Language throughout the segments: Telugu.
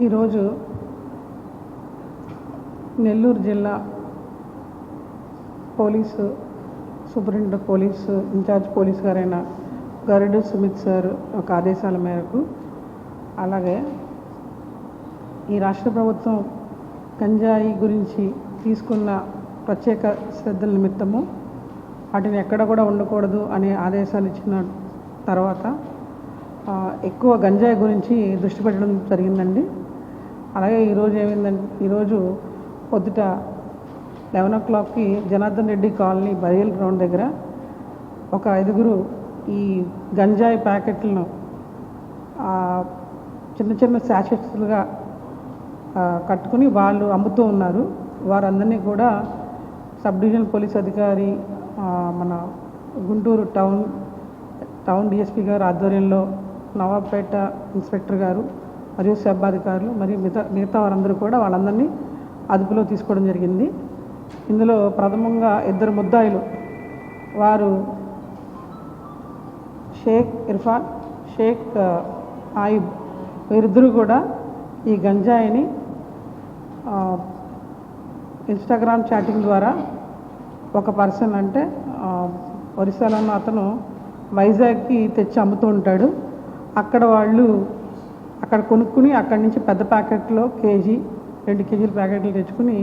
ఈరోజు నెల్లూరు జిల్లా police superintendent police incharge police గారైన గరుడు సుమిత్ సార్ ఒక ఆదేశాల మేరకు అలాగే ఈ రాష్ట్ర ప్రభుత్వం గంజాయి గురించి తీసుకున్న ప్రత్యేక శ్రద్ధల నిమిత్తము వాటిని ఎక్కడ కూడా ఉండకూడదు అనే ఆదేశాలు ఇచ్చిన తర్వాత ఎక్కువ గంజాయి గురించి దృష్టి పెట్టడం జరిగిందండి. అలాగే ఈరోజు ఏమైందంటే ఈరోజు పొద్దుట 11 o'clockకి Janardhan Reddy colony burial ground దగ్గర ఒక 5గురు ఈ గంజాయి ప్యాకెట్లను చిన్న చిన్న శాషెట్స్లుగా కట్టుకుని వాళ్ళు అమ్ముతూ ఉన్నారు. వారందరినీ కూడా సబ్ డివిజనల్ పోలీస్ అధికారి మన గుంటూరు టౌన్ డిఎస్పీ గారు ఆధ్వర్యంలో నవాబ్పేట ఇన్స్పెక్టర్ గారు మరియు సబ్ అధికారులు మరియు మిగతా వారందరూ కూడా వాళ్ళందరినీ అదుపులో తీసుకోవడం జరిగింది. ఇందులో ప్రథమంగా 2 ముద్దాయిలు వారు షేక్ ఇర్ఫాన్, షేక్ ఆయిబ్ వీరిద్దరూ కూడా ఈ గంజాయిని ఇన్స్టాగ్రామ్ చాటింగ్ ద్వారా ఒక పర్సన్ అంటే ఒరిస్సాలో ఉన్న అతను వైజాగ్కి తెచ్చి అమ్ముతూ ఉంటాడు. అక్కడ వాళ్ళు అక్కడ కొనుక్కుని అక్కడి నుంచి పెద్ద ప్యాకెట్లో 2 కేజీల ప్యాకెట్లు తెచ్చుకుని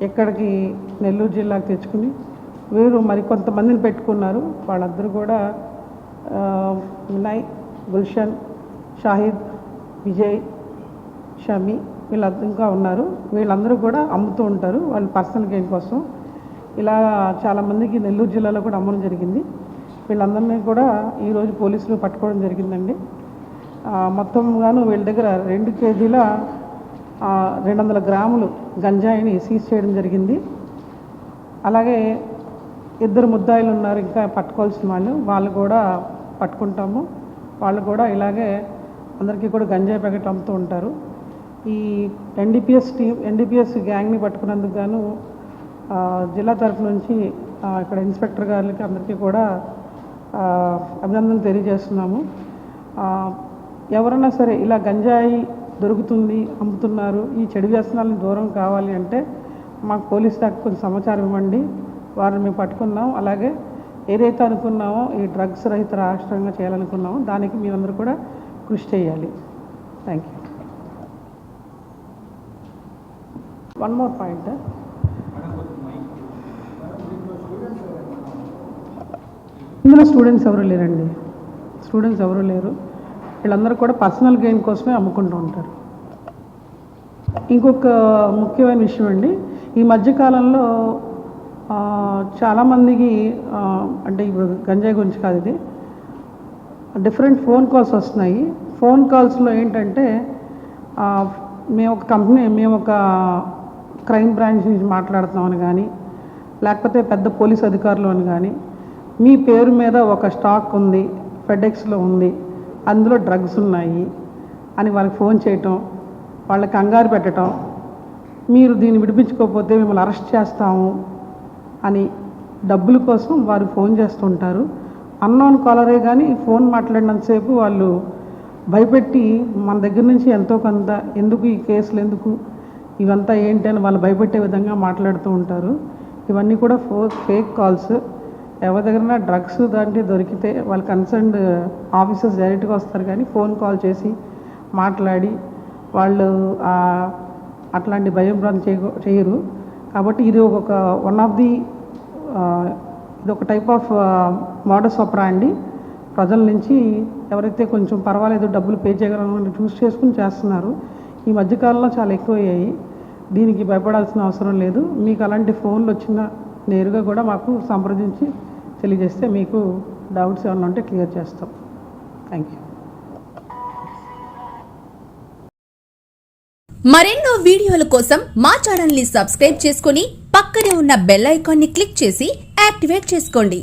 ఇక్కడికి నెల్లూరు జిల్లాకు తెచ్చుకుని వీరు మరికొంతమందిని పెట్టుకున్నారు. వాళ్ళందరూ కూడా వినయ్, గుల్షన్, షాహిద్, విజయ్, షమి వీళ్ళందరూ ఇంకా ఉన్నారు. వీళ్ళందరూ కూడా అమ్ముతూ ఉంటారు వాళ్ళు పర్సనల్ గెయిన్ కోసం. ఇలా చాలామందికి నెల్లూరు జిల్లాలో కూడా అమ్మడం జరిగింది. వీళ్ళందరినీ కూడా ఈరోజు పోలీసులు పట్టుకోవడం జరిగిందండి. మొత్తంగాను వీళ్ళ దగ్గర 2 కేజీల 200 గ్రాములు గంజాయిని సీజ్ చేయడం జరిగింది. అలాగే 2 ముద్దాయిలు ఉన్నారు ఇంకా పట్టుకోవాల్సిన వాళ్ళు కూడా పట్టుకుంటాము. వాళ్ళు కూడా ఇలాగే అందరికీ కూడా గంజాయి ప్యాకెట్ అమ్ముతూ ఉంటారు. ఈ ఎన్డీపీఎస్ గ్యాంగ్ని పట్టుకున్నందుకు గాను జిల్లా తరఫు నుంచి ఇక్కడ ఇన్స్పెక్టర్ గారికి అందరికీ కూడా అభినందనలు తెలియజేస్తున్నాము. ఎవరన్నా సరే ఇలా గంజాయి దొరుకుతుంది, అమ్ముతున్నారు, ఈ చెడు వ్యసనాలను దూరం కావాలి అంటే మాకు పోలీస్ శాఖ కొంచెం సమాచారం ఇవ్వండి. వారిని మేము పట్టుకున్నాం. అలాగే ఏదైతే అనుకున్నామో ఈ డ్రగ్స్ రహిత రాష్ట్రంగా చేయాలనుకున్నామో దానికి మీరందరూ కూడా కృషి చేయాలి. Thank you. One more point, ఇందులో స్టూడెంట్స్ ఎవరు లేరు. వీళ్ళందరూ కూడా పర్సనల్ గెయిన్ కోసమే అమ్ముకుంటూ ఉంటారు. ఇంకొక ముఖ్యమైన విషయం అండి, ఈ మధ్యకాలంలో చాలామందికి అంటే ఇప్పుడు గంజాయి గురించి కాదు, ఇది డిఫరెంట్ ఫోన్ కాల్స్ వస్తున్నాయి. ఫోన్ కాల్స్లో ఏంటంటే మేము ఒక క్రైమ్ బ్రాంచ్ నుంచి మాట్లాడుతున్నామని కానీ లేకపోతే పెద్ద పోలీస్ అధికారులు అని కానీ మీ పేరు మీద ఒక స్టాక్ ఉంది, ఫెడెక్స్లో ఉంది, అందులో డ్రగ్స్ ఉన్నాయి అని వాళ్ళకి ఫోన్ చేయటం, వాళ్ళకి కంగారు పెట్టడం, మీరు దీన్ని విడిపించుకోకపోతే మిమ్మల్ని అరెస్ట్ చేస్తాము అని డబ్బుల కోసం వారు ఫోన్ చేస్తుంటారు. అన్నోన్ కాలరే కానీ ఫోన్ మాట్లాడినంతసేపు వాళ్ళు భయపెట్టి మన దగ్గర నుంచి ఎంతో కొంత ఎందుకు ఈ కేసులు ఎందుకు ఇవంతా ఏంటి అని వాళ్ళు భయపెట్టే విధంగా మాట్లాడుతూ ఉంటారు. ఇవన్నీ కూడా ఫేక్ కాల్స్. ఎవరి దగ్గర డ్రగ్స్ దాంట్లో దొరికితే వాళ్ళు కన్సర్న్డ్ ఆఫీసర్స్ డైరెక్ట్గా వస్తారు కానీ ఫోన్ కాల్ చేసి మాట్లాడి వాళ్ళు అట్లాంటి భయం చేయరు. కాబట్టి ఇది ఒక టైప్ ఆఫ్ మోడస్ ఆపరాండి. ప్రజల నుంచి ఎవరైతే కొంచెం పర్వాలేదు డబ్బులు పే చేయగలరని చూస్ చేసుకుని చేస్తున్నారు. ఈ మధ్యకాలంలో చాలా ఎక్కువయ్యాయి. దీనికి భయపడాల్సిన అవసరం లేదు. మీకు అలాంటి ఫోన్లు వచ్చిన నేరుగా కూడా మాకు సంప్రదించి తెలియజేస్తే మీకు డౌట్స్ ఏమైనా ఉంటే క్లియర్ చేస్తాం. Thank you. మరెన్నో వీడియోల కోసం మా ఛానల్ ని సబ్స్క్రైబ్ చేసుకుని పక్కనే ఉన్న బెల్ ఐకాన్ ని క్లిక్ చేసి యాక్టివేట్ చేసుకోండి.